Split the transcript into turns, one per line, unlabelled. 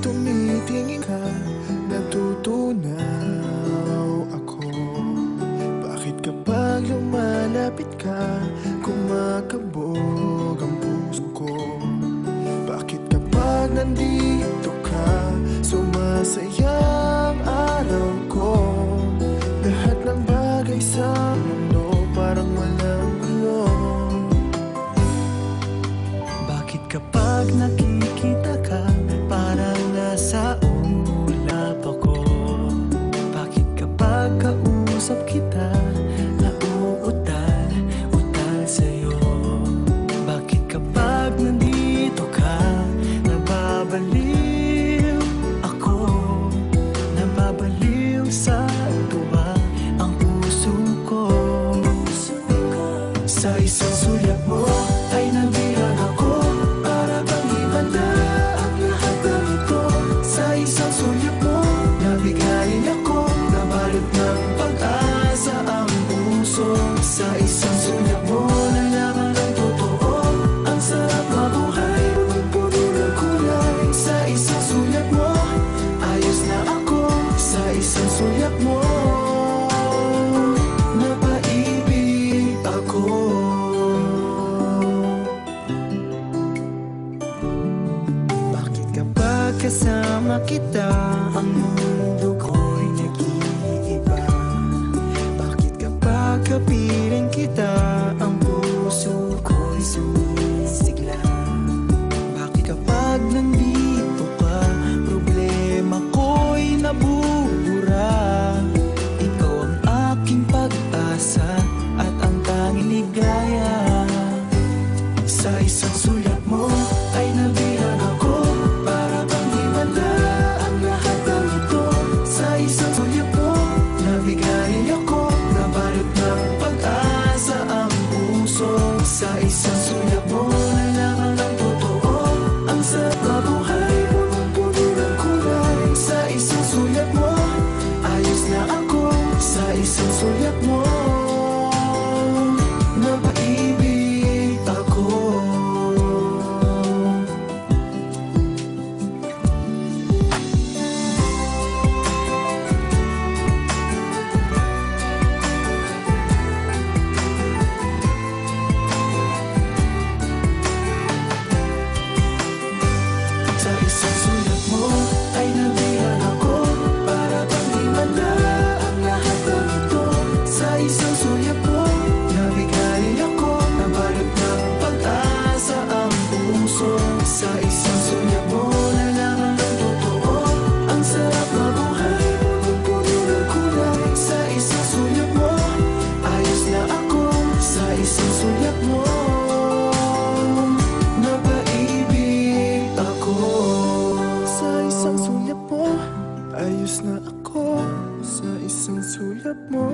tumitingin ka, natutunaw ako. Bakit kapag lumalapit ka, kumakabog ang puso ko? Bakit kapag nandito ka, sumasaya ang araw ko? Lahat ng bagay sa mundo parang walang gulo.
Bakit kapag nakikita ka, parang nasa ulap ako? Bakit kapag kausap kita, nauutal sa'yo? Bakit kapag nandito ka, nababaliw ako? Nababaliw sa tuwa ang puso ko. Sa isang sulyap mo ay nabihan ako, para bang himala ang lahat ng ito. Sa isang sulyap mo, nabigayin ako, nabalot ng pag-asa ang puso. Sa isang sulyap mo, nalaman ng totoo, ang sarap mabuhay, puno ng kulay. Sa isang sulyap mo, ayos na ako. Sa isang sulyap mo, napaibig ako. Bakit kapag kasama kita, ang mundo ko'y nag-iiba? Bakit kapag kapiling kita, ang puso ko'y sumisigla? Bakit kapag nandito ka, problema ko'y nabubura? Ikaw ang aking pag-asa at ang tanging ligaya. Sa isang sulyap mo ay nabihan ako, para bang himala ang lahat ng ito. Sa isang sulyap mo, nabigayin ako, nabalot ng pag-asa ang puso. Sa isang sulyap mo, nalaman ng totoo, ang sarap mabuhay, puno ng kulay. Sa isang sulyap mo, ayos na ako. Sa isang sulyap mo, napaibig ako. Sa isang sulyap mo ay nabihan ako, para bang himala ang lahat ng ito. Sa isang sulyap mo, nabigayin ako, nabalot ng pag-asa ang puso. Sa isang sulyap mo, nalaman ng totoo, ang sarap mabuhay, puno ng kulay. Sa isang sulyap mo, ayos na ako. Sa isang sulyap mo, napaibig ako. Sa isang sulyap mo, ayos na ako. Sa isang sulyap mo,